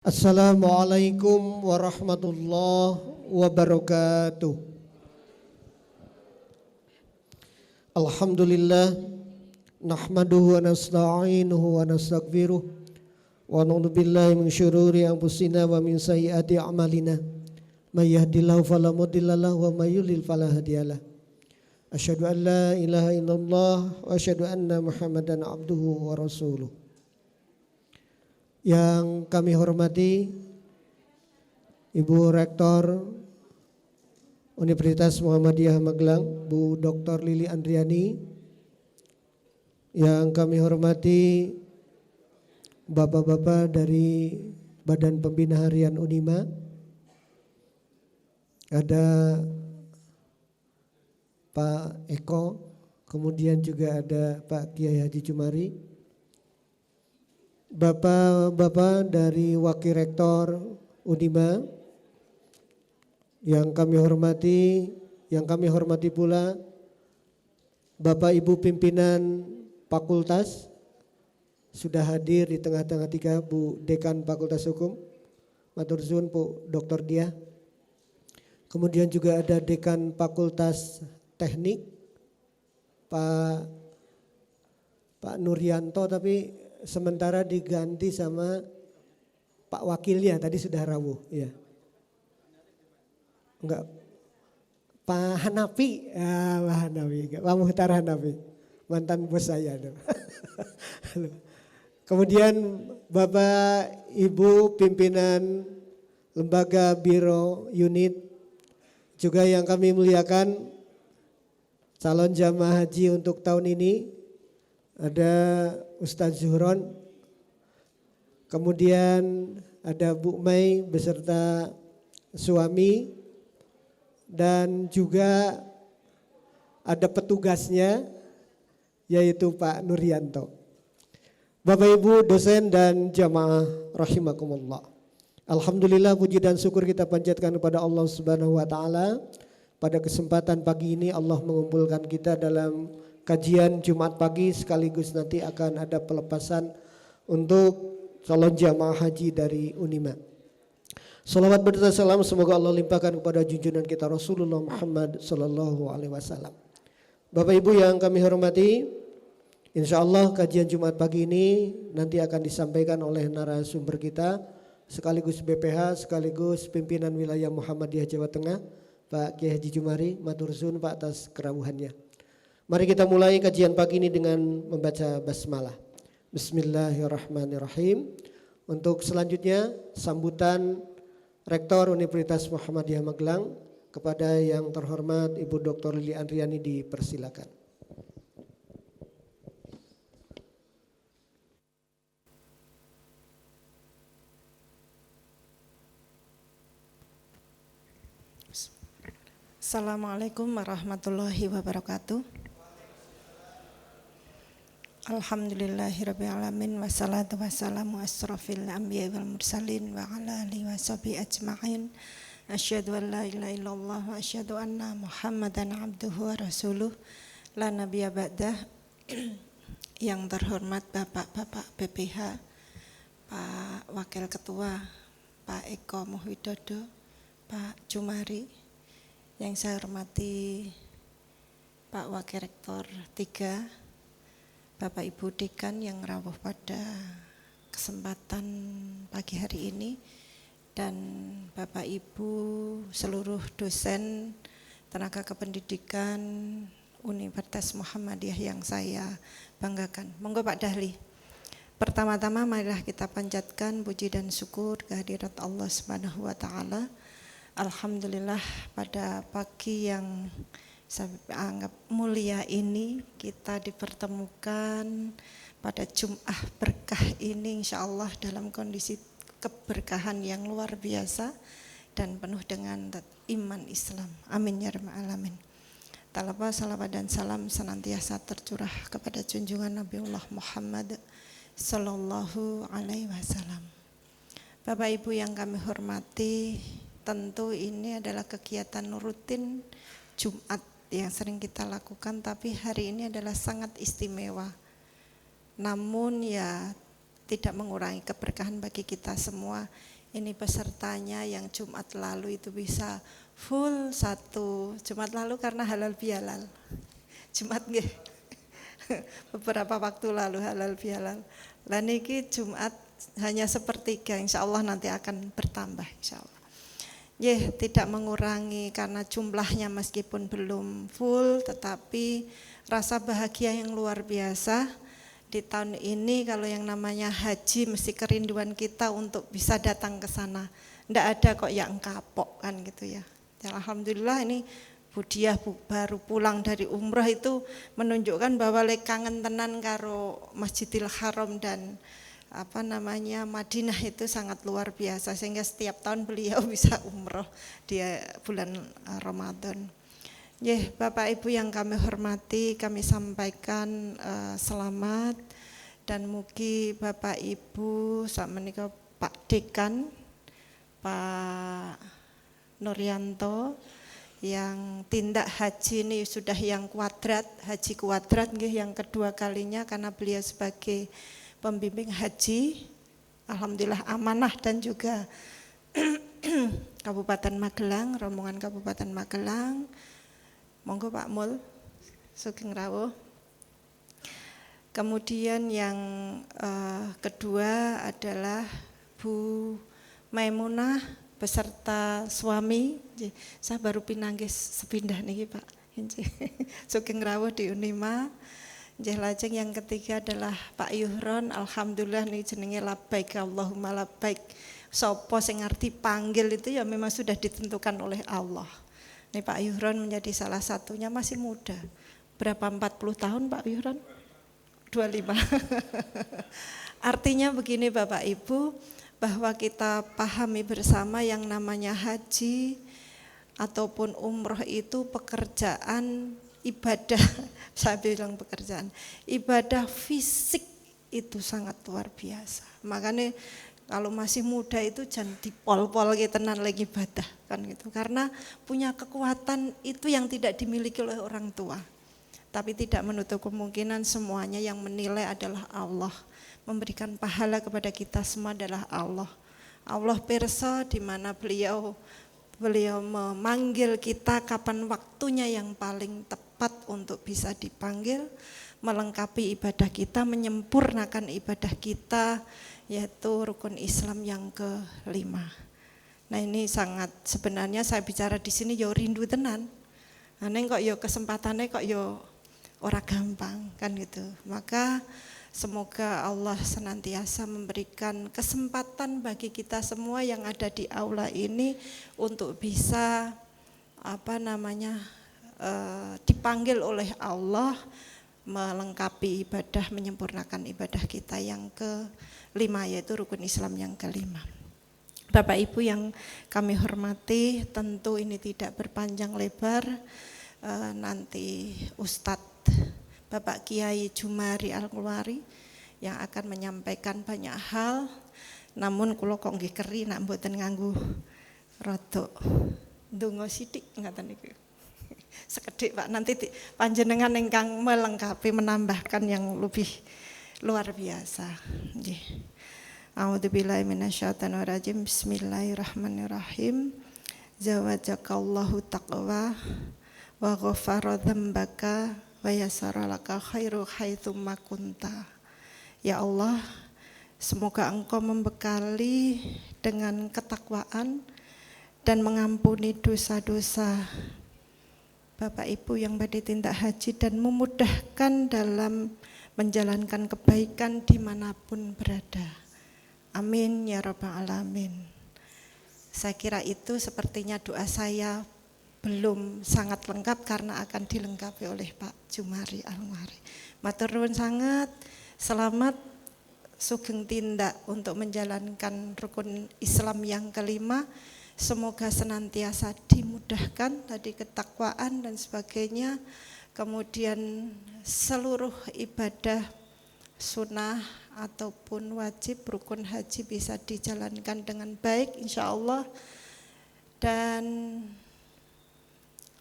Assalamualaikum warahmatullahi wabarakatuh. Alhamdulillah nahmaduhu wa nasta'inuhu wa nastaghfiruh wa na'udzu billahi min syururi anfusina wa min sayyiati a'malina. May yahdihillahu fala mudilla lahu wa may yudlil fala hadiyalah. Asyhadu an la ilaha illallah wa asyhadu anna Muhammadan abduhu wa rasuluh. Yang kami hormati Ibu Rektor Universitas Muhammadiyah Magelang, Bu Dr. Lili Andriani. Yang kami hormati Bapak-bapak dari Badan Pembina Harian Unima. Ada Pak Eko, kemudian juga ada Pak Kiai Haji Jumari. Bapak-bapak dari Wakil Rektor Unima yang kami hormati pula Bapak Ibu pimpinan fakultas sudah hadir di tengah-tengah kita, Bu Dekan Fakultas Hukum, matur suwun Bu Dr. Diah. Kemudian juga ada Dekan Fakultas Teknik Pak Nuryanto, tapi sementara diganti sama Pak Wakilnya, tadi sudah rawuh ya. Enggak, Pak Hanafi, Pak Hanafi, Pak Muhtar Hanafi, mantan bos saya. Kemudian Bapak Ibu pimpinan lembaga biro unit, juga yang kami muliakan calon jamaah haji untuk tahun ini. Ada Ustadz Zuhron, kemudian ada Bu Mai beserta suami, dan juga ada petugasnya yaitu Pak Nuryanto. Bapak Ibu dosen dan jamaah rahimakumullah. Alhamdulillah, puji dan syukur kita panjatkan kepada Allah Subhanahu wa taala. Pada kesempatan pagi ini Allah mengumpulkan kita dalam kajian Jumat pagi, sekaligus nanti akan ada pelepasan untuk calon jamaah haji dari Unima. Salawat berserta salam semoga Allah limpahkan kepada junjungan kita Rasulullah Muhammad sallallahu alaihi wasallam. Bapak Ibu yang kami hormati, insya Allah kajian Jumat pagi ini nanti akan disampaikan oleh narasumber kita, sekaligus BPH, sekaligus pimpinan wilayah Muhammadiyah Jawa Tengah, Pak Kiai Haji Jumari. Matur suwun Pak atas kerawuhannya. Mari kita mulai kajian pagi ini dengan membaca basmalah. Bismillahirrahmanirrahim. Untuk selanjutnya sambutan Rektor Universitas Muhammadiyah Magelang kepada yang terhormat Ibu Dr. Lili Andriani dipersilakan. Assalamualaikum warahmatullahi wabarakatuh. Alhamdulillahirrabbilalamin, wassalatu wassalamu asrafil anbiya wal mursalin wa ala alihi wa sahbihi ajma'in. Asyhadu an la ilaha illallah wa asyhadu anna Muhammadan abduhu wa rasuluh la nabiyya ba'dah. Yang terhormat Bapak-bapak BPH, Pak Wakil Ketua, Pak Eko Muhwidodo, Pak Jumari, yang saya hormati Pak Wakil Rektor 3, Bapak Ibu Dekan yang rawuh pada kesempatan pagi hari ini, dan Bapak Ibu seluruh dosen tenaga kependidikan Universitas Muhammadiyah yang saya banggakan. Monggo Pak Dahli. Pertama-tama marilah kita panjatkan puji dan syukur kehadirat Allah Subhanahu wa taala. Alhamdulillah, pada pagi yang saya anggap mulia ini kita dipertemukan pada Jum'ah berkah ini, insya Allah dalam kondisi keberkahan yang luar biasa dan penuh dengan iman Islam. Amin ya rabbal alamin. Tak lupa salawat dan salam senantiasa tercurah kepada junjungan Nabiullah Muhammad sallallahu alaihi wasallam. Bapak Ibu yang kami hormati, tentu ini adalah kegiatan rutin Jumat yang sering kita lakukan, tapi hari ini adalah sangat istimewa. Namun ya tidak mengurangi keberkahan bagi kita semua. Ini pesertanya yang Jumat lalu itu bisa full satu Jumat lalu karena halal bihalal. Jumat nggih. Beberapa waktu lalu halal bihalal. Lah niki Jumat hanya sepertiga, insya Allah nanti akan bertambah insya Allah. Tidak mengurangi karena jumlahnya meskipun belum full, tetapi rasa bahagia yang luar biasa. Di tahun ini kalau yang namanya haji mesti kerinduan kita untuk bisa datang ke sana. Ndak ada kok yang kapok kan gitu ya. Alhamdulillah ini Bu Diah baru pulang dari umrah itu menunjukkan bahwa lek kangen tenan karo Masjidil Haram dan Madinah itu sangat luar biasa, sehingga setiap tahun beliau bisa umroh di bulan Ramadan. Bapak Ibu yang kami hormati, kami sampaikan selamat dan mugi Bapak Ibu sakmenika Pak Dekan, Pak Nuryanto yang tindak haji ini sudah yang kuadrat, haji kuadrat yang kedua kalinya karena beliau sebagai pembimbing haji, alhamdulillah amanah dan juga Kabupaten Magelang, rombongan Kabupaten Magelang. Monggo Pak Mul, sugeng rawuh. Kemudian yang kedua adalah Bu Maimunah beserta suami. Saya baru pinanggih sepindah niki Pak. Sugeng rawuh di Unima. Lajeng yang ketiga adalah Pak Yuhron. Alhamdulillah nih jenenge labbaik Allahumma labbaik. Sopo sing ngerti panggil itu ya memang sudah ditentukan oleh Allah. Nih Pak Yuhron menjadi salah satunya, masih muda. Berapa 40 tahun Pak Yuhron? 25. Artinya begini Bapak Ibu, bahwa kita pahami bersama yang namanya haji ataupun umroh itu pekerjaan ibadah, saya bilang pekerjaan ibadah fisik itu sangat luar biasa. Makanya kalau masih muda itu jangan dipol-pol tenan lagi ibadah kan gitu, karena punya kekuatan itu yang tidak dimiliki oleh orang tua. Tapi tidak menutup kemungkinan semuanya yang menilai adalah Allah, memberikan pahala kepada kita semua adalah Allah. Allah pirsa di mana beliau memanggil kita kapan waktunya yang paling tepat untuk bisa dipanggil, melengkapi ibadah kita, menyempurnakan ibadah kita, yaitu rukun Islam yang ke-5. Nah ini sangat, sebenarnya saya bicara di sini yo rindu tenan. Neng kok yo kesempatannya kok yo ora gampang kan gitu. Maka semoga Allah senantiasa memberikan kesempatan bagi kita semua yang ada di aula ini untuk bisa dipanggil oleh Allah, melengkapi ibadah, menyempurnakan ibadah kita yang ke-5, yaitu rukun Islam yang ke-5. Bapak Ibu yang kami hormati, tentu ini tidak berpanjang lebar. Nanti Ustadz Bapak Kiai Jumari Al-Qulwari yang akan menyampaikan banyak hal. Namun kula kok nggih keri nak mboten nganggo rodok ndonga sithik ngaten niku. Sekedhik Pak, nanti panjenengan ingkang melengkapi, menambahkan yang lebih luar biasa. Nggih. A'udzubillahi minasyaitonir rajim. Bismillahirrahmanirrahim. Zawajakallahu taqwa wa ghafara dzambaka wa yassara laka khairu haitsu ma kunta. Ya Allah, semoga Engkau membekali dengan ketakwaan dan mengampuni dosa-dosa Bapak Ibu yang badhe tindak haji dan memudahkan dalam menjalankan kebaikan dimanapun berada. Amin ya rabbal alamin. Saya kira itu sepertinya doa saya belum sangat lengkap karena akan dilengkapi oleh Pak Jumari Al-Qulwari. Matur nuwun sangat, selamat sugeng tindak untuk menjalankan rukun Islam yang ke-5. Semoga senantiasa dimudahkan tadi ketakwaan dan sebagainya. Kemudian seluruh ibadah sunnah ataupun wajib rukun haji bisa dijalankan dengan baik insya Allah. Dan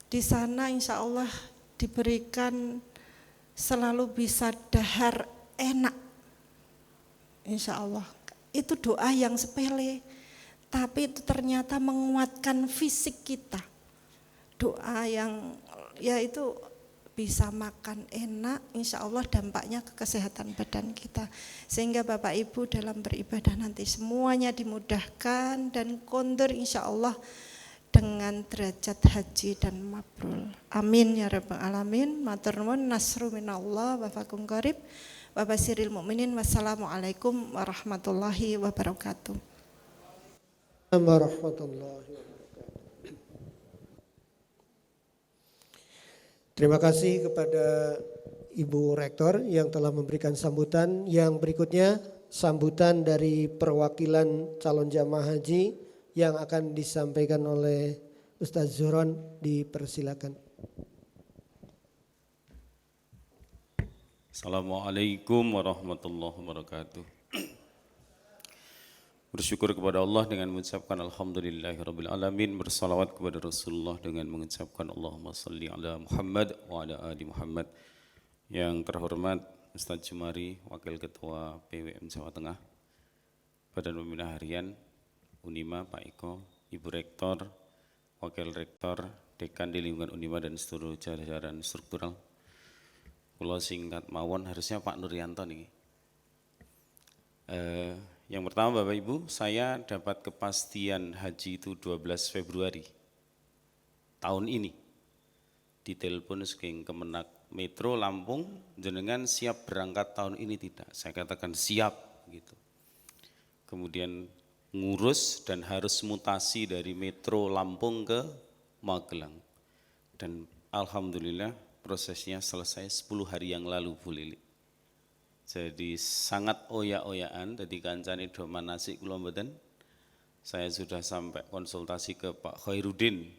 di sana insya Allah diberikan selalu bisa dahar enak. insya Allah. Itu doa yang sepele, tapi itu ternyata menguatkan fisik kita. Doa yang ya itu bisa makan enak, insya Allah dampaknya ke kesehatan badan kita. Sehingga Bapak Ibu dalam beribadah nanti semuanya dimudahkan dan kondur insya Allah dengan derajat haji dan mabrur. Amin ya rabbal alamin. Matur nuwun, nasru minallah wa fakum qarib wa basyiril mukminin. Wassalamualaikum warahmatullahi wabarakatuh. Warahmatullahi wabarakatuh. Terima kasih kepada Ibu Rektor yang telah memberikan sambutan. Yang berikutnya sambutan dari perwakilan calon jamaah haji yang akan disampaikan oleh Ustaz Zuhron, dipersilakan. Assalamualaikum warahmatullahi wabarakatuh. Bersyukur kepada Allah dengan mengucapkan alhamdulillahirabbil alamin, bersalawat kepada Rasulullah dengan mengucapkan Allahumma shalli ala Muhammad wa ala ali Muhammad. Yang terhormat Ustaz Jumari, Wakil Ketua PWM Jawa Tengah, Badan Pembina Harian Unima, Pak Iko, Ibu Rektor, Wakil Rektor, Dekan di lingkungan Unima dan seluruh jajaran struktural. Kula singkat mawon, harusnya Pak Nuryanto nih. Yang pertama Bapak Ibu, saya dapat kepastian haji itu 12 Februari tahun ini. Ditelepon saking Kemenak Metro Lampung, jenengan siap berangkat tahun ini tidak? Saya katakan siap gitu. Kemudian ngurus dan harus mutasi dari Metro Lampung ke Magelang. Dan alhamdulillah prosesnya selesai 10 hari yang lalu Bu Lili. Jadi sangat oya-oyaan, jadi kancane do manasik kula mboten. Saya sudah sampai konsultasi ke Pak Khairuddin,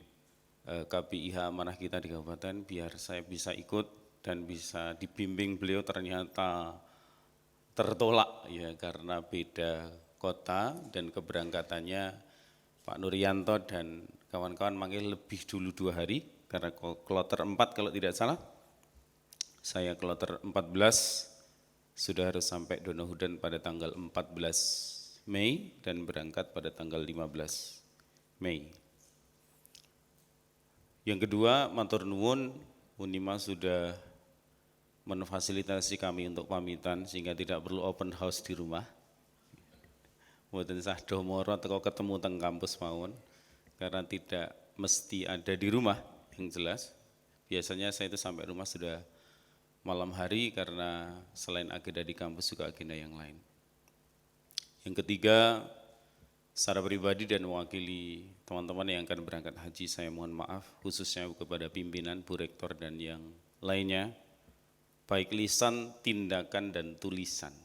KPIH amanah kita di kabupaten, biar saya bisa ikut dan bisa dibimbing beliau. Ternyata tertolak ya karena beda kota dan keberangkatannya Pak Nuryanto dan kawan-kawan manggil lebih dulu 2 hari karena kloter 4 kalau tidak salah. Saya kloter 14 sudah harus sampai Donohudan pada tanggal 14 Mei dan berangkat pada tanggal 15 Mei. Yang kedua, matur nuwun, Unima sudah memfasilitasi kami untuk pamitan sehingga tidak perlu open house di rumah. Mboten sah do moro teko ketemu teng kampus mawon karena tidak mesti ada di rumah yang jelas. Biasanya saya itu sampai rumah sudah malam hari karena selain agenda di kampus juga agenda yang lain. Yang ketiga, secara pribadi dan mewakili teman-teman yang akan berangkat haji, saya mohon maaf khususnya kepada pimpinan, Bu Rektor dan yang lainnya, baik lisan, tindakan dan tulisan.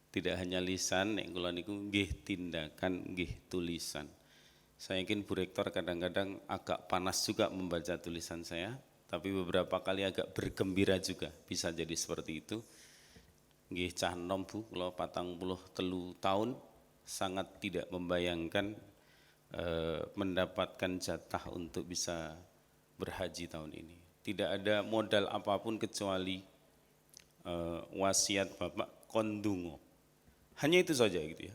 Tidak hanya lisan, nek kula niku nggih tindakan, nggih tulisan. Saya yakin Bu Rektor kadang-kadang agak panas juga membaca tulisan saya, tapi beberapa kali agak bergembira juga, bisa jadi seperti itu. Nggih cah enom Bu, kula 43 tahun sangat tidak membayangkan mendapatkan jatah untuk bisa berhaji tahun ini. Tidak ada modal apapun kecuali wasiat Bapak kondungo. Hanya itu saja gitu ya.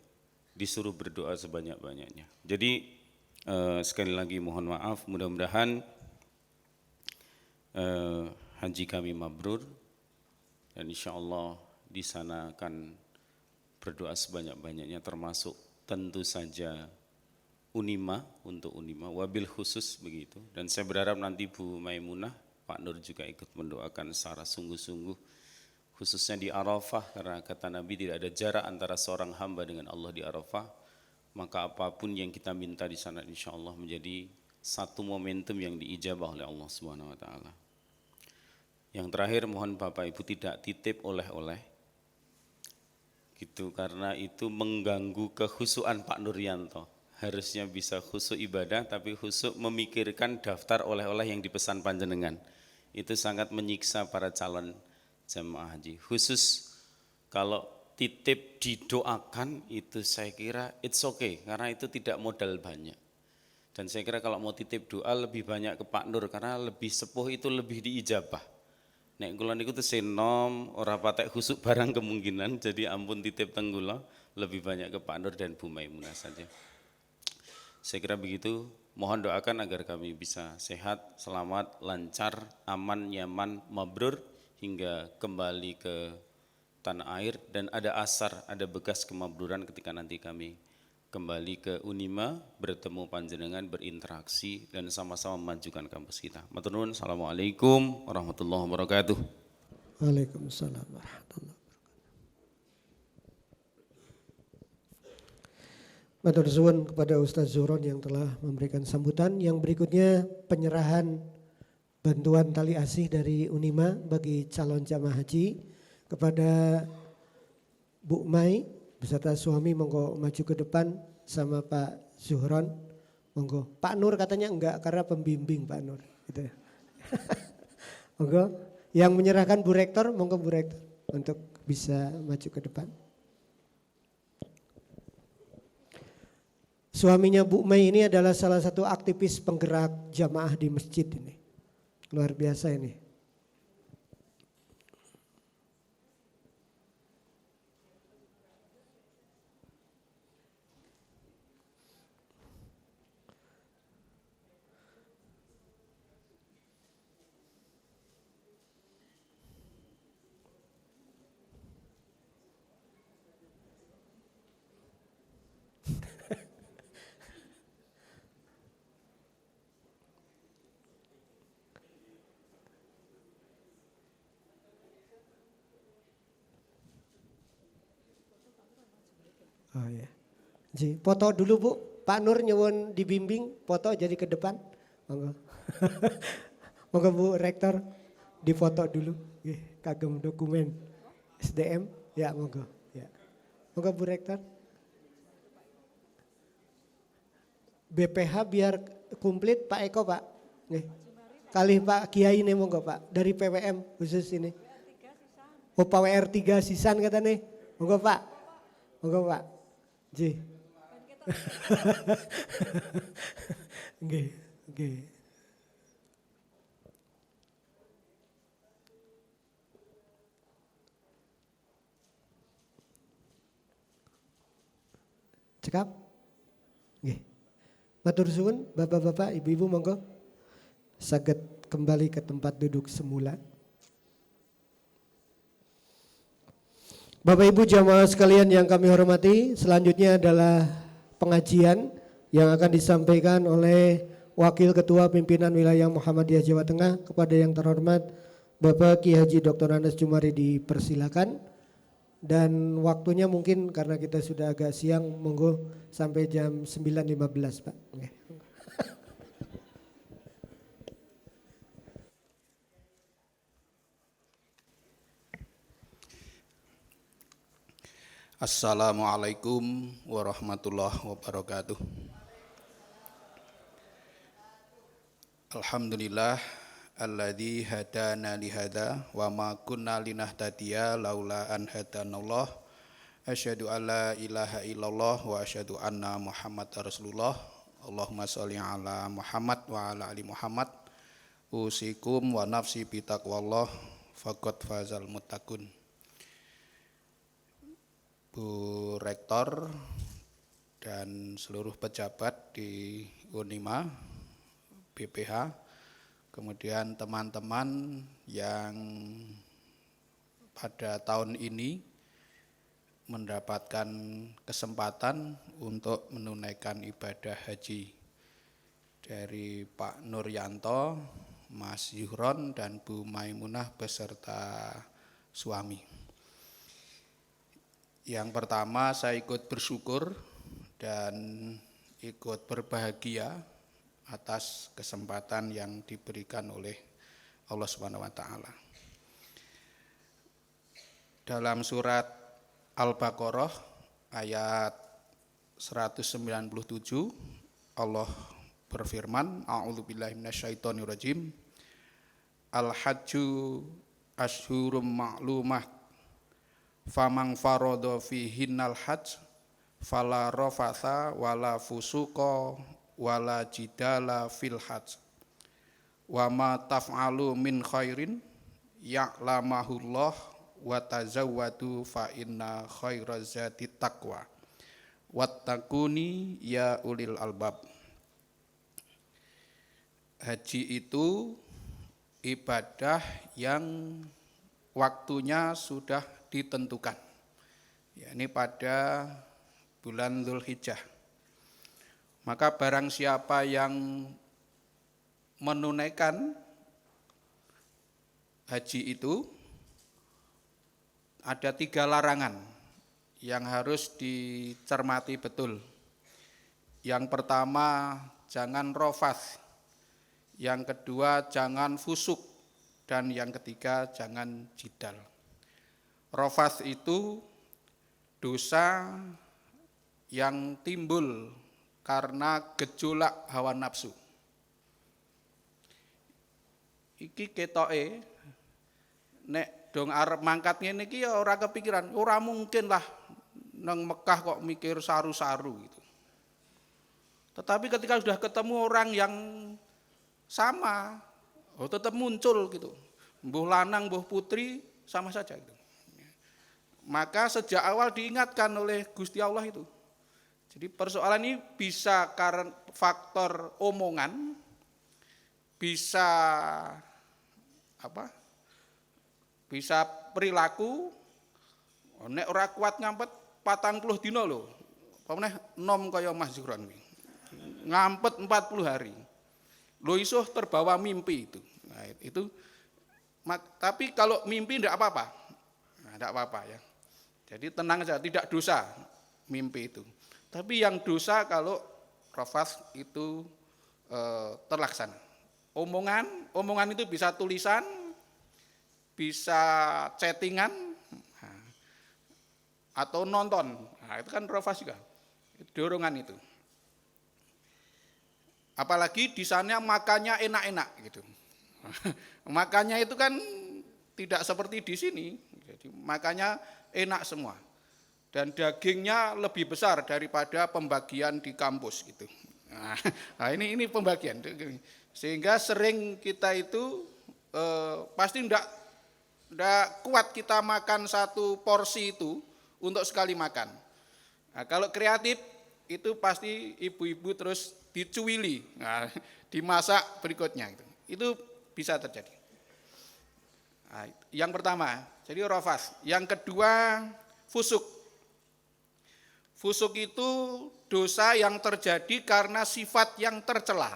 Disuruh berdoa sebanyak-banyaknya. Jadi sekali lagi mohon maaf, mudah-mudahan haji kami mabrur dan insya Allah di sana akan berdoa sebanyak-banyaknya, termasuk tentu saja Unima, untuk Unima wabil khusus begitu. Dan saya berharap nanti Bu Maimunah, Pak Nur juga ikut mendoakan secara sungguh-sungguh, khususnya di Arafah, karena kata Nabi tidak ada jarak antara seorang hamba dengan Allah di Arafah. Maka apapun yang kita minta di sana insya Allah menjadi satu momentum yang diijabah oleh Allah Subhanahu Wa Taala. Yang terakhir, mohon Bapak Ibu tidak titip oleh-oleh gitu, karena itu mengganggu kekhusyuan Pak Nuryanto. Harusnya bisa khusyuk ibadah tapi khusyuk memikirkan daftar oleh-oleh yang dipesan panjenengan. Itu sangat menyiksa para calon jemaah haji. Khusus kalau titip didoakan itu saya kira it's okay, karena itu tidak modal banyak. Dan saya kira kalau mau titip doa lebih banyak ke Pak Nur karena lebih sepuh, itu lebih diijabah. Nek kula niku tesih nom ora patek khusuk barang kemungkinan, jadi ampun titip teng kula, lebih banyak ke Pak Nur dan Bu Maimunah saja. Saya kira begitu, mohon doakan agar kami bisa sehat, selamat, lancar, aman, nyaman, mabrur hingga kembali ke tanah air dan ada asar, ada bekas kemabruran ketika nanti kami kembali ke Unima, bertemu panjenengan, berinteraksi dan sama-sama memajukan kampus kita. Matur nuwun, assalamualaikum warahmatullahi wabarakatuh. Waalaikumsalam warahmatullahi wabarakatuh. Matur suwun kepada Ustaz Zuhron yang telah memberikan sambutan. Yang berikutnya penyerahan bantuan tali asih dari Unima bagi calon jamaah haji kepada Bu Mai beserta suami, monggo maju ke depan sama Pak Zuhron, monggo. Pak Nur katanya enggak karena pembimbing Pak Nur gitu. Monggo. Yang menyerahkan Bu Rektor, monggo Bu Rektor untuk bisa maju ke depan. Suaminya Bu Mai ini adalah salah satu aktivis penggerak jamaah di masjid ini. Luar biasa ini. Oh ya. Ji, foto dulu Bu. Pak Nur nyuwun dibimbing, foto jadi ke depan. Monggo. Monggo Bu Rektor difoto dulu. Nggih, kagem dokumen SDM. Ya, monggo. Ya. Monggo Bu Rektor. BPH biar komplit Pak Eko Pak. Nggih. Kalih Pak Kiai nih monggo Pak. Dari PWM khusus ini. Oh Pak WR 3 sisan katanya. Monggo Pak. Monggo Pak. Ji. Nggih, nggih. Cekap? Nggih. Matur suwun Bapak-bapak, Ibu-ibu monggo saged kembali ke tempat duduk semula. Bapak Ibu jamaah sekalian yang kami hormati, selanjutnya adalah pengajian yang akan disampaikan oleh Wakil Ketua Pimpinan Wilayah Muhammadiyah Jawa Tengah kepada yang terhormat Bapak Ki Haji Dr. Anas Jumari dipersilakan. Dan waktunya mungkin karena kita sudah agak siang, monggo sampai jam 9.15 Pak. Okay. Assalamualaikum warahmatullahi wabarakatuh. Alhamdulillah alladzi hadana li hadza wa ma kunna linahtadiya laula an hadanallah. Asyhadu an la ilaha illallah wa asyhadu anna Muhammadar Rasulullah. Allahumma sholli ala Muhammad wa ala ali Muhammad. Usikum wa nafsi bi taqwallah faqad fazal muttaqun. Bu Rektor dan seluruh pejabat di Unima, BPH, kemudian teman-teman yang pada tahun ini mendapatkan kesempatan untuk menunaikan ibadah haji dari Pak Nuryanto, Mas Zuhron dan Bu Maimunah beserta suami. Yang pertama saya ikut bersyukur dan ikut berbahagia atas kesempatan yang diberikan oleh Allah Subhanahu wa taala. Dalam surat Al-Baqarah ayat 197 Allah berfirman, A'udzubillahi minasyaitonirrajim. Al-hajju ashhurum ma'lumah famang farodo fihinnal hajj fala rafatha wala fusuqa wala jidala fil hajj wa ma taf'alu min khairin ya'lamahullah wa tazawwadu fa inna khairaz zati taqwa wattaquni ya ulil albab. Haji itu ibadah yang waktunya sudah ditentukan. Ya, ini pada bulan Dzulhijjah. Maka barang siapa yang menunaikan haji itu, ada 3 larangan yang harus dicermati betul. Yang pertama, jangan rofas. Yang kedua, jangan fusuk. Dan yang ketiga, jangan jidal. Rofas itu dosa yang timbul karena gejolak hawa nafsu. Iki ketoke nek dong arep mangkat ngene iki ya ora kepikiran, ora mungkin lah nang Mekah kok mikir saru-saru gitu. Tetapi ketika sudah ketemu orang yang sama, tetap muncul gitu. Mbuh lanang, mbuh putri sama saja gitu. Maka sejak awal diingatkan oleh Gusti Allah itu. Jadi persoalan ini bisa karena faktor omongan, bisa bisa perilaku. Nek ora kuat ngampet 40 dina lho. Apa meneh nom kaya Mas Zuhron kuwi. Ngampet 40 hari. Lho iso terbawa mimpi itu. Nah, itu tapi kalau mimpi enggak apa-apa. Nah, enggak apa-apa ya. Jadi tenang saja, tidak dosa mimpi itu. Tapi yang dosa kalau rafas itu terlaksana. Omongan itu bisa tulisan, bisa chattingan, atau nonton. Nah, itu kan rafas juga. Dorongan itu. Apalagi di sana makannya enak-enak gitu. Makannya itu kan tidak seperti di sini. Jadi makannya enak semua. Dan dagingnya lebih besar daripada pembagian di kampus gitu. Nah, ini pembagian. Sehingga sering kita itu pasti enggak kuat kita makan satu porsi itu untuk sekali makan. Nah, kalau kreatif itu pasti ibu-ibu terus dicuili, nah, dimasak berikutnya gitu. Itu bisa terjadi. Nah, yang pertama, jadi rafas. Yang kedua, fusuk. Fusuk itu dosa yang terjadi karena sifat yang tercela.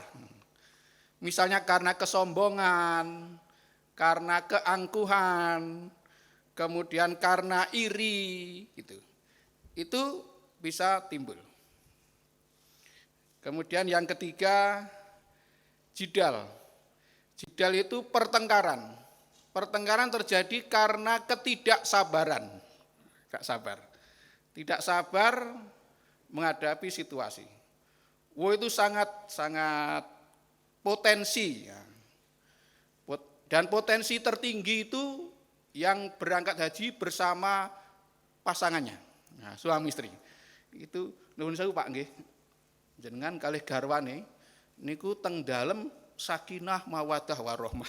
Misalnya karena kesombongan, karena keangkuhan, kemudian karena iri, gitu. Itu bisa timbul. Kemudian yang ketiga, jidal. Jidal itu pertengkaran. Pertengkaran terjadi karena ketidaksabaran. Gak sabar. Tidak sabar menghadapi situasi. Itu sangat potensi. Ya. Dan potensi tertinggi itu yang berangkat haji bersama pasangannya. Nah, suami istri. Itu nuwun sewu Pak nggih. Jenengan kalih garwane niku teng dalem sakinah mawaddah warahmah.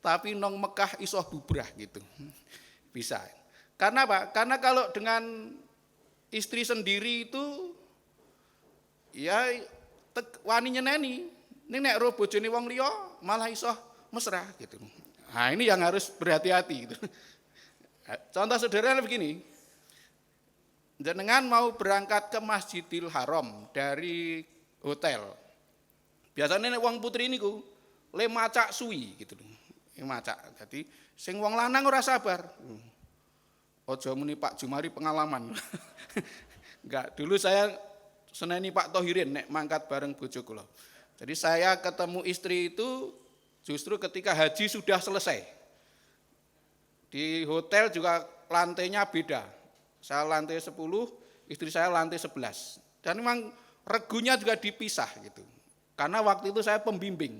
Tapi nong Mekah iso bubrah gitu. Bisa. Karena apa? Karena kalau dengan istri sendiri itu ya wani nyeneni. Ning nek ro bojone wong liya malah iso mesra gitu. Nah, ini yang harus berhati-hati gitu. Contoh sederhana begini. Jenengan mau berangkat ke Masjidil Haram dari hotel. Biasanya nek wong putri niku le macak suwi gitu lho. Macak. Jadi sing wong lanang ora sabar. Aja muni Pak Jumari pengalaman. Enggak, dulu saya seneni Pak Thohirin nek mangkat bareng bojo kula. Jadi saya ketemu istri itu justru ketika haji sudah selesai. Di hotel juga lantainya beda. Saya lantai 10, istri saya lantai 11. Dan memang regunya juga dipisah gitu. Karena waktu itu saya pembimbing.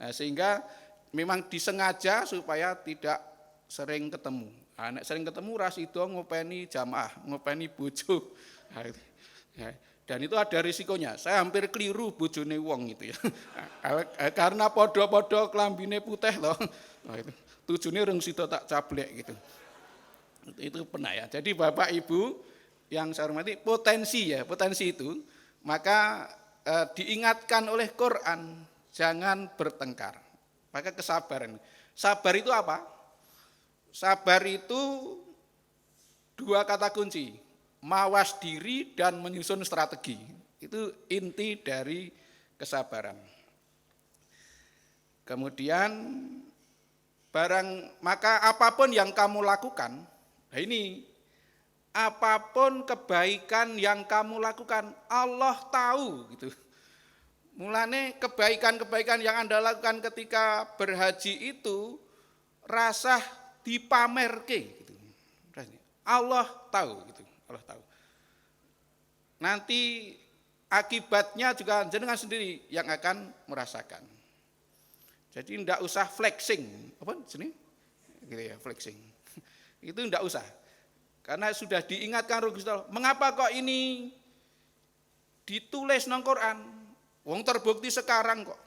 Nah, sehingga memang disengaja supaya tidak sering ketemu. Nah, sering ketemu rasido ngopeni jamaah, ngopeni bojo. Nah, dan itu ada risikonya. Saya hampir keliru bojone wong gitu ya. Karena podo-podo klambine putih loh. Nah, itu. Tujune rung sida tak cablek gitu. Itu pernah ya. Jadi Bapak Ibu yang saya hormati, potensi itu maka diingatkan oleh Quran jangan bertengkar. Maka kesabaran. Sabar itu apa? Sabar itu dua kata kunci, mawas diri dan menyusun strategi. Itu inti dari kesabaran. Kemudian maka apapun yang kamu lakukan, nah ini apapun kebaikan yang kamu lakukan, Allah tahu gitu. Mulane kebaikan-kebaikan yang Anda lakukan ketika berhaji itu rasa dipamerke gitu. Allah tahu gitu, Allah tahu. Nanti akibatnya juga jenengan sendiri yang akan merasakan. Jadi tidak usah flexing, apa sini? Gitu ya, flexing. Itu tidak usah. Karena sudah diingatkan Rasul, mengapa kok ini ditulis nang Quran? Wong terbukti sekarang kok.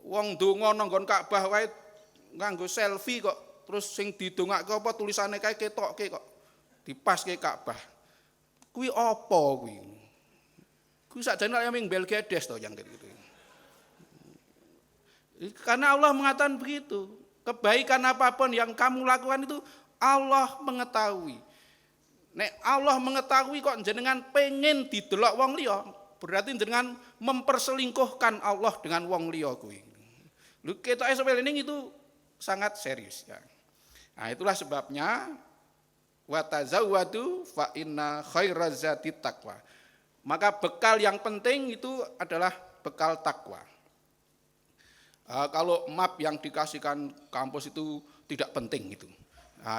Wong donga nang nggon Ka'bah wae nganggo selfie kok. Terus sing didongake apa tulisane kae ketokke kok. Dipaske Ka'bah. Kuwi apa kuwi? Kuwi sakjane yang ming Belgedes to yang gitu. Karena Allah mengatakan begitu. Kebaikan apapun yang kamu lakukan itu Allah mengetahui. Nek Allah mengetahui kok jenengan pengen didelok wong liya, berarti jenengan memperselingkuhkan Allah dengan wong liya kuwi. Lho ketoke sepelening itu sangat serius ya. Nah, itulah sebabnya wa tazawwadu fa inna khairaz zati taqwa. Maka bekal yang penting itu adalah bekal takwa. Kalau map yang dikasihkan kampus itu tidak penting itu.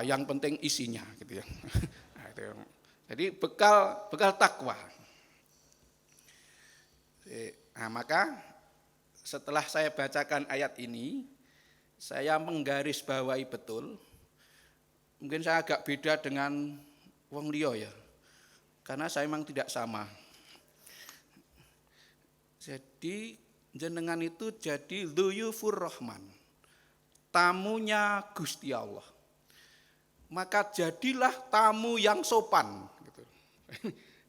Yang penting isinya gitu ya. Nah, itu. Jadi bekal takwa. Nah, maka setelah saya bacakan ayat ini, saya menggarisbawahi betul. Mungkin saya agak beda dengan wong liya ya. Karena saya memang tidak sama. Jadi jenengan itu jadi dhuyufur rahman. Tamunya Gusti Allah. Maka jadilah tamu yang sopan gitu.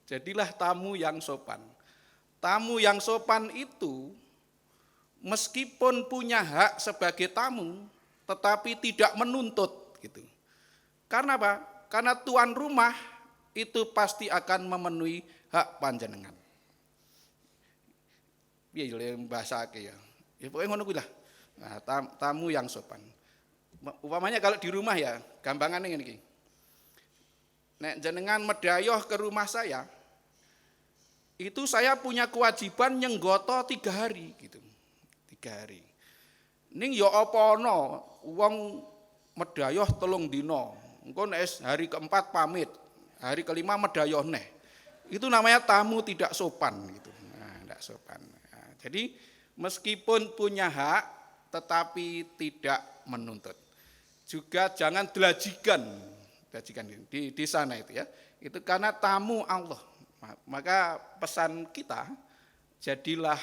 Jadilah tamu yang sopan. Tamu yang sopan itu meskipun punya hak sebagai tamu, tetapi tidak menuntut gitu. Karena apa? Karena tuan rumah itu pasti akan memenuhi hak panjenengan. Piye ya bahasake ya. Ya pokoke ngono kuwi lah. Nah, tamu yang sopan. Umpamanya kalau di rumah ya, gampangane ngene iki. Nek jenengan medayoh ke rumah saya, itu saya punya kewajiban nyenggoto 3 hari gitu. 3 hari. Ning ya apa ana wong medayoh 3 dina. Engko nek hari keempat pamit, hari kelima medayoh neh. Itu namanya tamu tidak sopan gitu. Nah, tidak sopan. Nah, jadi meskipun punya hak tetapi tidak menuntut. Juga jangan delajikan di sana itu ya. Itu karena tamu Allah. Maka pesan kita, jadilah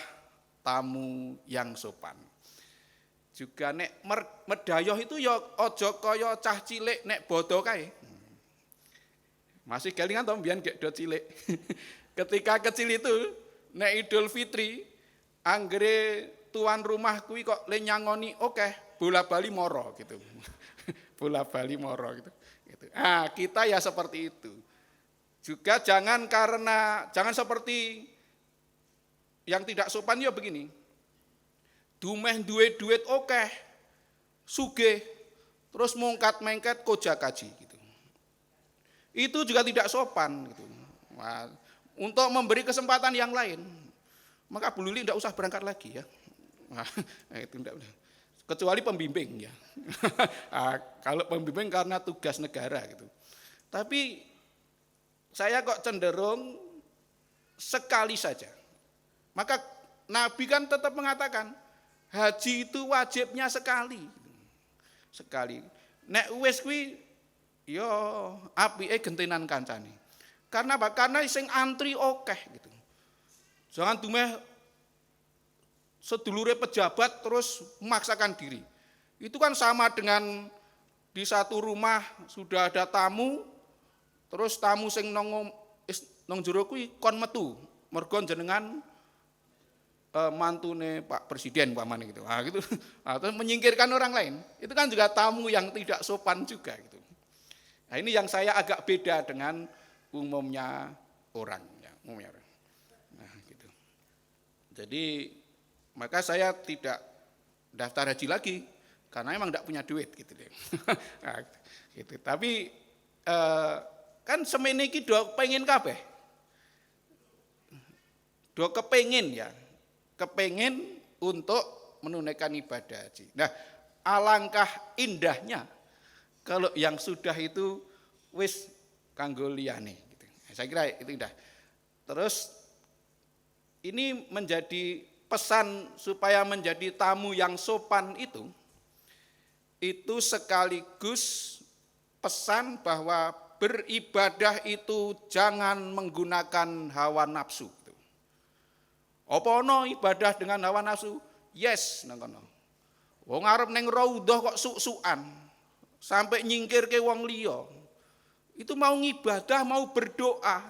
tamu yang sopan. Juga nek medayoh itu ya aja kaya cah cilik nek bodo kae. Masih kelingan to mbiyen gek do cilik. Ketika kecil itu nek Idul Fitri anggere tuan rumah kuwi kok le nyangoni oke, bola-bali moro gitu. Bola-bali moro gitu. Ah, kita ya seperti itu. Juga jangan seperti yang tidak sopan ya begini. Dumeh duwe duit oke, sugih, terus mungkat-mengket koja kaji gitu. Itu juga tidak sopan gitu. Nah, untuk memberi kesempatan yang lain, maka Bu Lili tidak usah berangkat lagi ya. Nah, itu tidak. Kecuali pembimbing ya. Nah, kalau pembimbing karena tugas negara gitu. Tapi saya kok cenderung sekali saja. Maka Nabi kan tetap mengatakan haji itu wajibnya sekali. Sekali. Nek wis kuwi ya apike gentenan kancane. Karena apa? Karena sing antri akeh gitu. Jangan dumeh sedulure pejabat terus memaksakan diri. Itu kan sama dengan di satu rumah sudah ada tamu, terus tamu sing nang jero kuwi kon metu, mergo jenengan mantune Pak Presiden umpamane gitu. Nah, gitu. Nah, terus menyingkirkan orang lain. Itu kan juga tamu yang tidak sopan juga gitu. Nah, ini yang saya agak beda dengan umumnya orang ya, umumnya orang. Nah, gitu. Jadi maka saya tidak daftar haji lagi karena emang tidak punya duit gitu deh. Nah, gitu. Tapi kan semene iki do pengen kabeh. Do kepengin ya. Kepengin untuk menunaikan ibadah haji. Nah, alangkah indahnya kalau yang sudah itu wis kanggo liyane gitu. Saya kira itu indah. Terus ini menjadi pesan supaya menjadi tamu yang sopan itu sekaligus pesan bahwa beribadah itu jangan menggunakan hawa nafsu. Apa ono ibadah dengan hawa nafsu? Yes, nang kono. Wong arep ning raudhah kok suk-sukan sampai nyingkirke wong liya. Itu mau ngibadah, mau berdoa,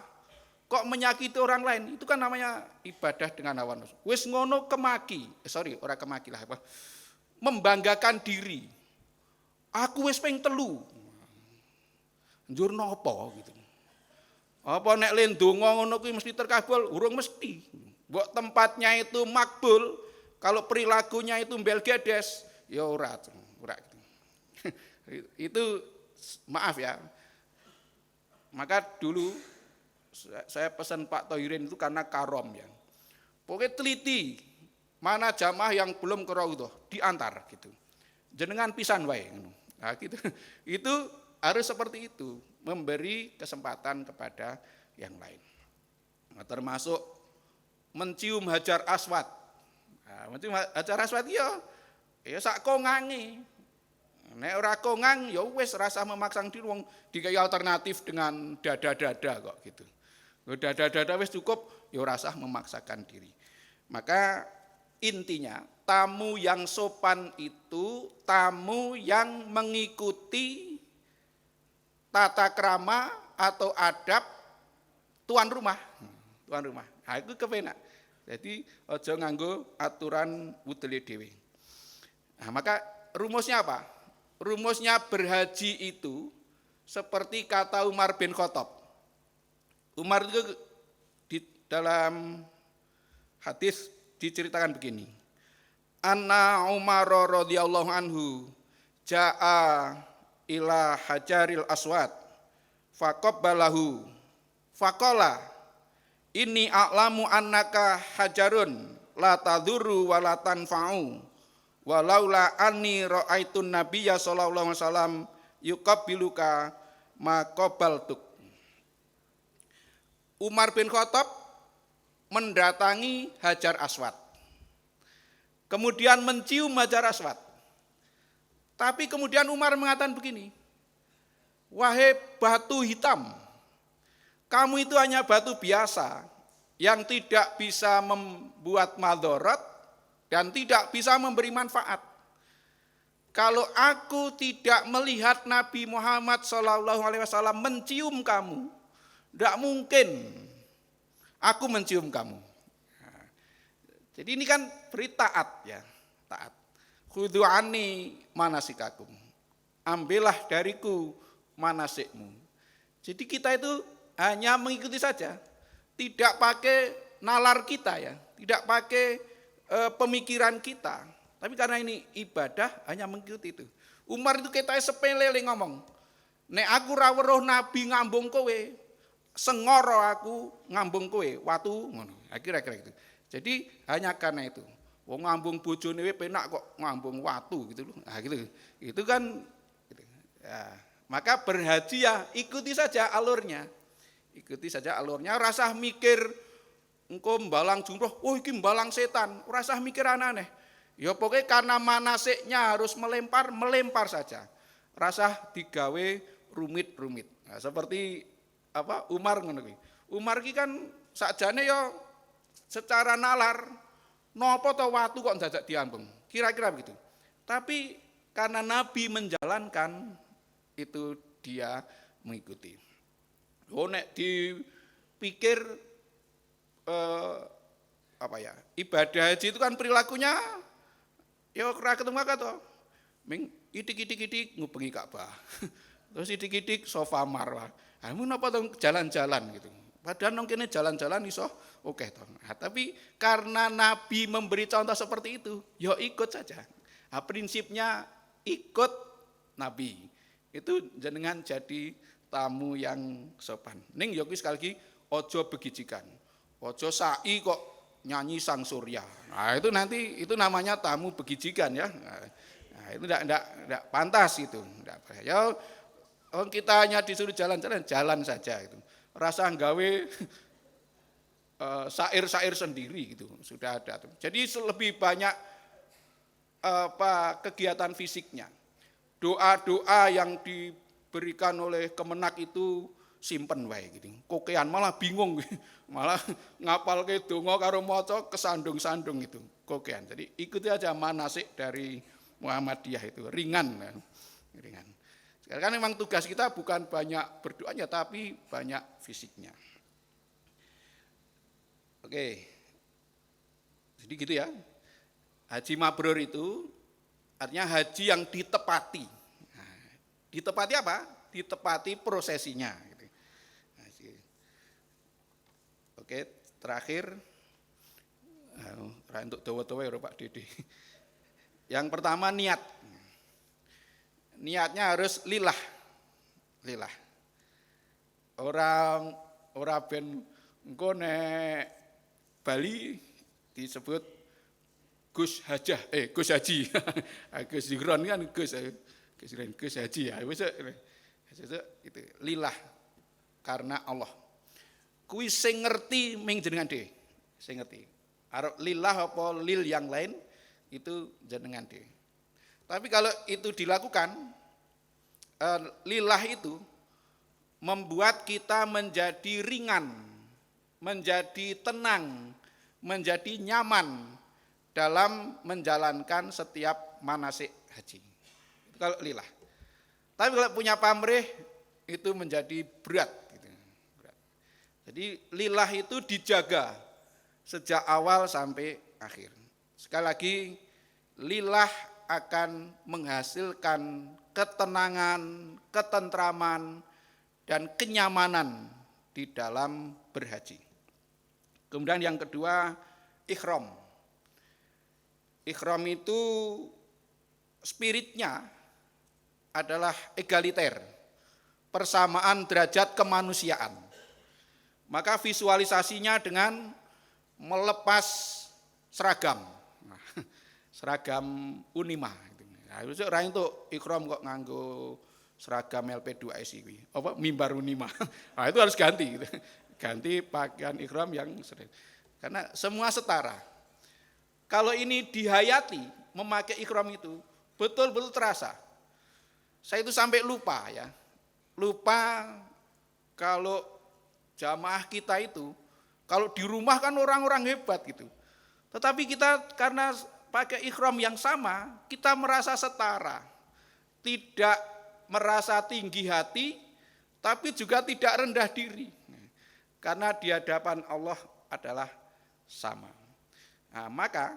kok menyakiti orang lain, itu kan namanya ibadah dengan hawa nafsu. Wis ngono kemaki, ora kemaki lah apa. Membanggakan diri. Aku wis ping 3. Njur napa gitu. Apa nek le ndonga ngono kuwi mesti terkabul? Urung mesti. Mbok tempatnya itu makbul, kalau perilakunya itu belgedes, ya ora gitu. Itu maaf ya. Maka dulu saya pesan Pak Thohirin itu karena karom ya. Pokoknya teliti mana jamaah yang belum ke raudhah diantar gitu. Jenengan pisan wae. Nah, gitu. Itu harus seperti itu, memberi kesempatan kepada yang lain. Nah, termasuk mencium hajar aswad. Nah, mencium hajar aswad ya sak kongange. Nek ora kongang ya wis rasa memaksang diri wong dikai alternatif dengan dada-dada kok gitu. Dada-dada wis cukup ya rasa memaksakan diri. Maka intinya tamu yang sopan itu tamu yang mengikuti tata krama atau adab tuan rumah. Tuan rumah. Nah, itu kepenak. Jadi aja nganggo aturan wudele dhewe. Nah, maka rumusnya apa? Rumusnya berhaji itu seperti kata Umar bin Khattab. Umar itu di dalam hadis diceritakan begini. Anna Umar radhiyallahu anhu jaa ila hajaril aswad faqabbalahu faqala inni a'lamu annaka hajarun la tadurru wa la tanfa'u walaula anni ra'aitun nabiyya sallallahu alaihi wasallam yuqabbiluka ma qabaltuk. Umar bin Khattab mendatangi Hajar Aswad. Kemudian mencium Hajar Aswad. Tapi kemudian Umar mengatakan begini, wahai batu hitam, kamu itu hanya batu biasa yang tidak bisa membuat madharat dan tidak bisa memberi manfaat. Kalau aku tidak melihat Nabi Muhammad SAW mencium kamu, tidak mungkin aku mencium kamu. Nah, jadi ini kan beri taat ya, taat. Khudhu anni manasikakum. Ambillah dariku manasikmu. Jadi kita itu hanya mengikuti saja, tidak pakai nalar kita ya, tidak pakai pemikiran kita. Tapi karena ini ibadah hanya mengikuti itu. Umar itu kita sepele ngomong, nek aku ra weruh Nabi ngambung kowe, sengoro aku ngambung kowe, watu ngono. Kira-kira itu. Jadi hanya karena itu. Wong ngambung bojone penak kok ngambung watu gitu loh. Nah gitu. Itu kan gitu. Ya, maka berhaji ya ikuti saja alurnya. Ikuti saja alurnya, rasah mikir engko mbalang jumroh, oh iki mbalang setan, rasah mikir aneh-aneh. Ya pokoknya karena manasiknya harus melempar saja. Rasah digawe rumit-rumit. Nah, seperti apa Umar ngono kuwi. Umar ki kan sakjane ya secara nalar napa to watu kok dadak diambung. Kira-kira begitu. Tapi Karena Nabi menjalankan, itu dia mengikuti. Oh, nek dipikir ibadah haji itu kan perilakunya ya ora ketemu kata. Ming itik-itik ngubengi Ka'bah. Terus itik-itik sofa Marwah. Mun apa to jalan-jalan gitu. Padahal nang kene jalan-jalan iso oke toh. Nah, tapi karena Nabi memberi contoh seperti itu, ya ikut saja. Nah, prinsipnya ikut Nabi. Itu jenengan jadi tamu yang sopan. Ning ya kuwi sekali lagi ojo begijikan. Ojo sai kok nyanyi Sang Surya. Nah, itu nanti itu namanya tamu begijikan ya. Nah, itu enggak pantas itu. Enggak. Ya kita hanya disuruh jalan-jalan, jalan saja itu. Rasa nggawe syair-syair sendiri gitu sudah ada. Jadi lebih banyak kegiatan fisiknya. Doa-doa yang diberikan oleh Kemenak itu simpen wae gitu. Kokean malah bingung malah ngapalke donga karo maca kesandung-sandung itu kokean. Jadi ikuti aja manasik dari Muhammadiyah itu ringan. Sekarang memang tugas kita bukan banyak berdoanya tapi banyak fisiknya. Oke. Jadi gitu ya. Haji mabrur itu artinya haji yang ditepati. Nah, ditepati apa? Ditepati prosesinya. Gitu. Oke, terakhir untuk dawa-dawa ya Pak Dede. Yang pertama niat. Niatnya harus lillah. Orang ben engko nek Bali disebut Gus Hajah, Gus Haji. Gus Zikron kan Gus Haji ya. Wis itu lillah karena Allah. Kuwi sing ngerti ming jenengan dhewe. Sing ngerti. Arep lillah apa lil yang lain itu jenengan dhewe. Tapi kalau itu dilakukan, lillah itu membuat kita menjadi ringan, menjadi tenang, menjadi nyaman dalam menjalankan setiap manasik haji. Itu kalau lillah. Tapi kalau punya pamrih itu menjadi berat. Gitu. Jadi lillah itu dijaga sejak awal sampai akhir. Sekali lagi, lillah akan menghasilkan ketenangan, ketentraman, dan kenyamanan di dalam berhaji. Kemudian yang kedua, ikhram. Ikhram itu spiritnya adalah egaliter, persamaan derajat kemanusiaan. Maka visualisasinya dengan melepas seragam. Seragam Unima. Nah, itu ora entuk ikram kok nganggo seragam LP2S iki. Apa mimbar Unima. Nah, itu harus ganti gitu. Ganti pakaian ikram yang karena semua setara. Kalau ini dihayati memakai ikram itu betul-betul terasa. Saya itu sampai lupa ya. Lupa kalau jamaah kita itu kalau di rumah kan orang-orang hebat gitu. Tetapi kita karena pakai ikhram yang sama, kita merasa setara. Tidak merasa tinggi hati, tapi juga tidak rendah diri. Karena di hadapan Allah adalah sama. Nah, maka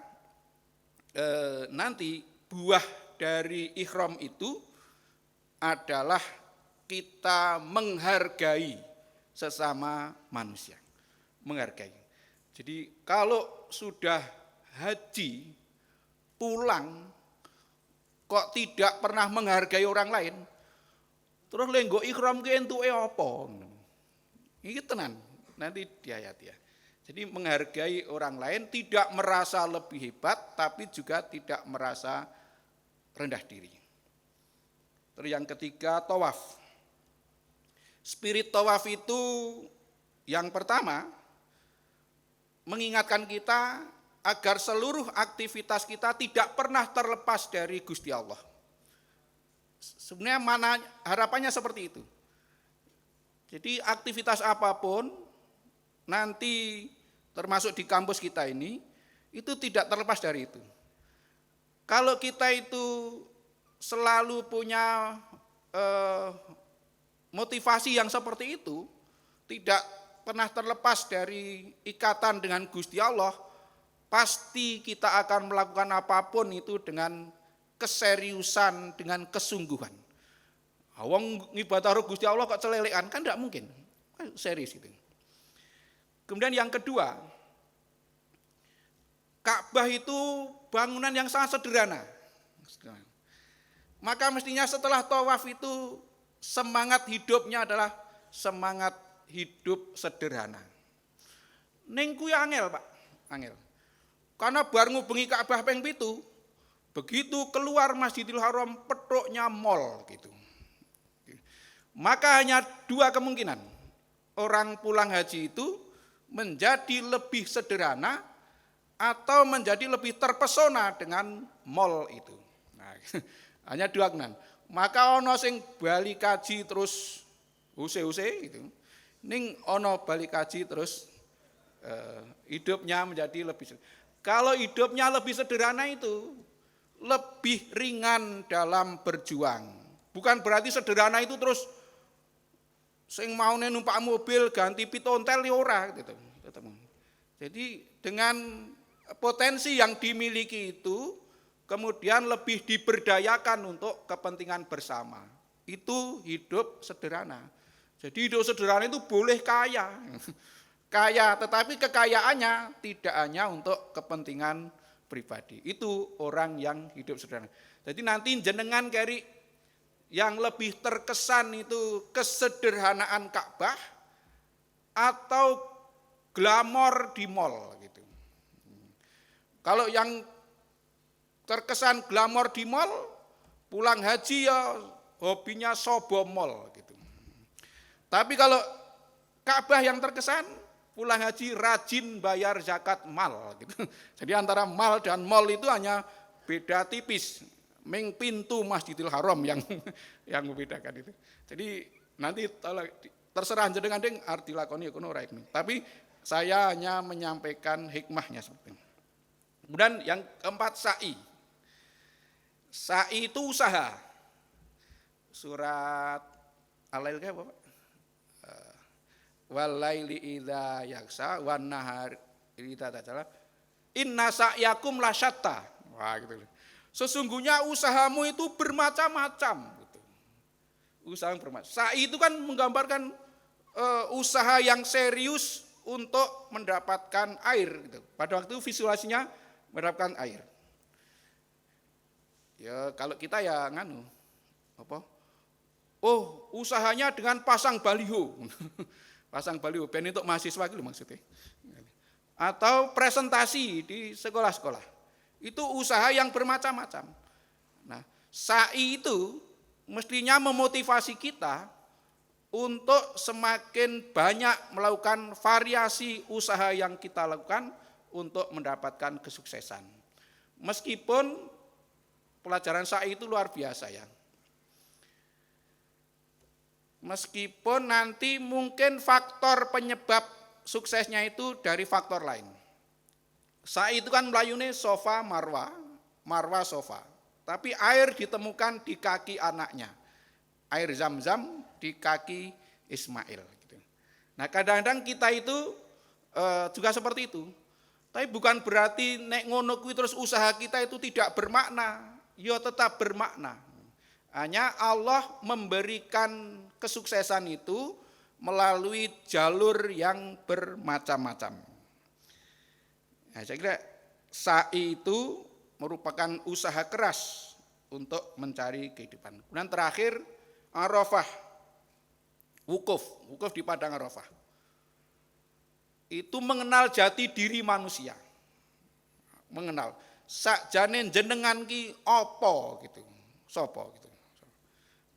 nanti buah dari ikhram itu adalah kita menghargai sesama manusia. Menghargai. Jadi kalau sudah haji pulang kok tidak pernah menghargai orang lain, terus lenggo ikhram ki entuke apa? Iki tenan, nanti diayati ya. Jadi menghargai orang lain, tidak merasa lebih hebat, tapi juga tidak merasa rendah diri. Terus yang ketiga, tawaf. Spirit tawaf itu yang pertama mengingatkan kita agar seluruh aktivitas kita tidak pernah terlepas dari Gusti Allah. Sebenarnya mana harapannya seperti itu. Jadi aktivitas apapun nanti termasuk di kampus kita ini itu tidak terlepas dari itu. Kalau kita itu selalu punya motivasi yang seperti itu, tidak pernah terlepas dari ikatan dengan Gusti Allah, pasti kita akan melakukan apapun itu dengan keseriusan, dengan kesungguhan. Wong ngibadah karo Gusti Allah kok celelekan, kan tidak mungkin. Serius itu. Kemudian yang kedua, Ka'bah itu bangunan yang sangat sederhana. Maka mestinya setelah tawaf itu semangat hidupnya adalah semangat hidup sederhana. Ning kuwi angel, Pak, angel. Karena bar ngubengi Ka'bah ping 7, begitu keluar Masjidil Haram petuknya mall gitu. Maka hanya dua kemungkinan. Orang pulang haji itu menjadi lebih sederhana atau menjadi lebih terpesona dengan mall itu. Nah, hanya dua kemungkinan. Maka ono sing bali kaji terus use-use gitu. Ning ono bali kaji terus hidupnya menjadi lebih sederhana. Kalau hidupnya lebih sederhana itu lebih ringan dalam berjuang. Bukan berarti sederhana itu terus sing maune numpak mobil ganti pitontel ya ora gitu. Jadi dengan potensi yang dimiliki itu kemudian lebih diberdayakan untuk kepentingan bersama. Itu hidup sederhana. Jadi hidup sederhana itu boleh kaya. Kaya, tetapi kekayaannya tidak hanya untuk kepentingan pribadi. Itu orang yang hidup sederhana. Jadi nanti jenengan keri yang lebih terkesan itu kesederhanaan Ka'bah atau glamor di mall gitu. Kalau yang terkesan glamor di mall, pulang haji ya hobinya sobo mall gitu. Tapi kalau Ka'bah yang terkesan, pulang haji rajin bayar zakat mal gitu. Jadi antara mal dan mall itu hanya beda tipis. Ming pintu Masjidil Haram yang membedakan itu. Jadi nanti terserah jenengan ding arti lakoni kono ora iki. Tapi saya hanya menyampaikan hikmahnya seperti ini. Kemudian yang keempat sa'i. Sa'i itu usaha. Surat Al-Lail apa Pak? Walaili idza yaksa wan nahar idza tajalla inna sa'yakum lasyatta. Wah gitu. Sesungguhnya usahamu itu bermacam-macam gitu. Usaha bermacam. Sa'i itu kan menggambarkan usaha yang serius untuk mendapatkan air gitu. Pada waktu itu visualisasinya mendapatkan air. Ya kalau kita ya nganu apa? Oh, usahanya dengan pasang baliho. Pasang baliho ben untuk mahasiswa gitu maksudnya. Atau presentasi di sekolah-sekolah. Itu usaha yang bermacam-macam. Nah, sa'i itu mestinya memotivasi kita untuk semakin banyak melakukan variasi usaha yang kita lakukan untuk mendapatkan kesuksesan. Meskipun pelajaran sa'i itu luar biasa ya. Meskipun nanti mungkin faktor penyebab suksesnya itu dari faktor lain. Sa'i itu kan melayune sofa marwa, marwa sofa. Tapi air ditemukan di kaki anaknya. Air zam-zam di kaki Ismail. Gitu. Nah kadang-kadang kita itu juga seperti itu. Tapi bukan berarti nek ngono kuwi terus usaha kita itu tidak bermakna. Ya tetap bermakna. Hanya Allah memberikan kesuksesan itu melalui jalur yang bermacam-macam. Nah, saya kira sa'i itu merupakan usaha keras untuk mencari kehidupan. Kemudian terakhir Arafah, wukuf di padang Arafah. Itu mengenal jati diri manusia. Mengenal sakjane jenengan ki apa gitu. Sopo gitu.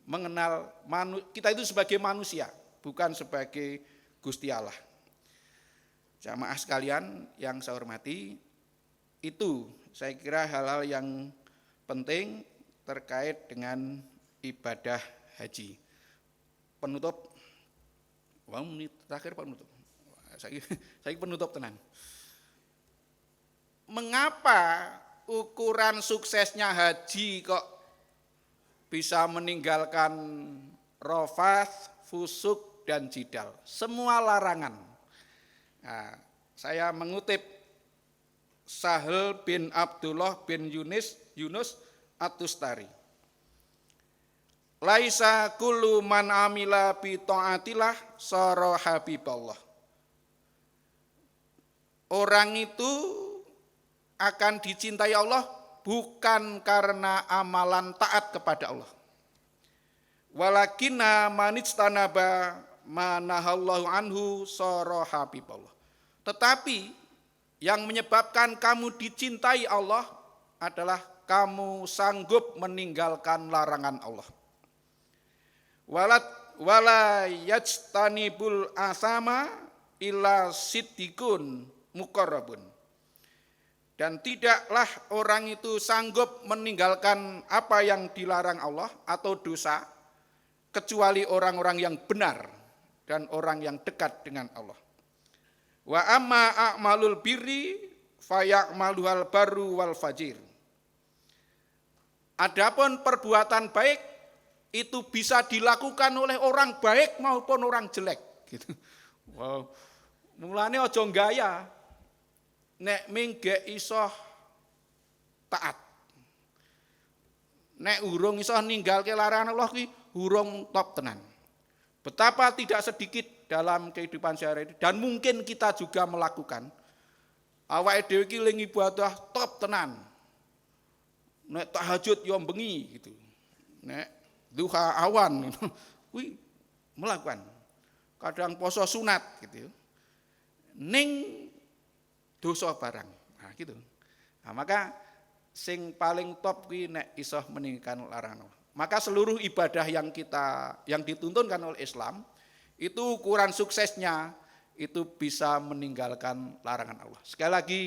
Mengenal kita itu sebagai manusia, bukan sebagai Gusti Allah. Jamaah sekalian yang saya hormati, itu saya kira hal-hal yang penting terkait dengan ibadah haji. Penutup, menit terakhir penutup. Saya penutup tenan. Mengapa ukuran suksesnya haji kok bisa meninggalkan rofath, fusuk, dan jidal. Semua larangan. Nah, saya mengutip Sahal bin Abdullah bin Yunus At-Tustari. Laisa kullu man amila bi taatillah sara habiballah. Orang itu akan dicintai Allah bukan karena amalan taat kepada Allah. Walakinna manijtanaba manahallahu anhu sara habiballah. Tetapi yang menyebabkan kamu dicintai Allah adalah kamu sanggup meninggalkan larangan Allah. Wala yajtanibul asama illa siddiqun muqarrabun. Dan tidaklah orang itu sanggup meninggalkan apa yang dilarang Allah atau dosa kecuali orang-orang yang benar dan orang yang dekat dengan Allah. Wa amma a'malul birri faya'maluhal barru wal fajir. Adapun perbuatan baik itu bisa dilakukan oleh orang baik maupun orang jelek gitu. Wow. Mulane aja gaya nek mingge iso taat. Nek urung iso ninggalke larangan Allah kuwi urung top tenan. Betapa tidak sedikit dalam kehidupan sehari-hari dan mungkin kita juga melakukan. Awake dhewe iki ling ibadah top tenan. Nek tahajud yo bengi gitu. Nek duha awan kuwi melakukan. Kadang poso sunat gitu. Ning dosa barang. Nah gitu. Nah, maka sing paling top kuwi nek iso meninggalkan larangan Allah. Maka seluruh ibadah yang dituntunkan oleh Islam itu ukuran suksesnya itu bisa meninggalkan larangan Allah. Sekali lagi,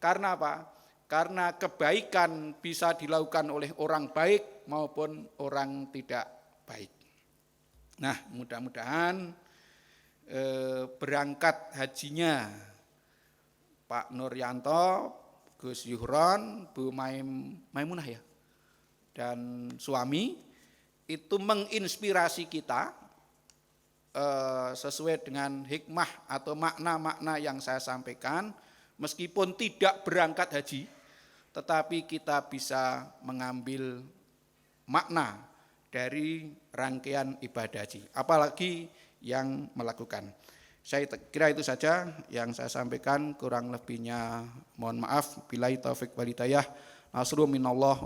karena apa? Karena kebaikan bisa dilakukan oleh orang baik maupun orang tidak baik. Nah, mudah-mudahan berangkat hajinya Pak Nuryanto, Gus Yuhron, Bu Maimunah ya, dan suami itu menginspirasi kita sesuai dengan hikmah atau makna-makna yang saya sampaikan. Meskipun tidak berangkat haji, tetapi kita bisa mengambil makna dari rangkaian ibadah haji, apalagi yang melakukan. Saya kira itu saja yang saya sampaikan, kurang lebihnya mohon maaf. Billahi taufik wal hidayah. Nasrun minallah.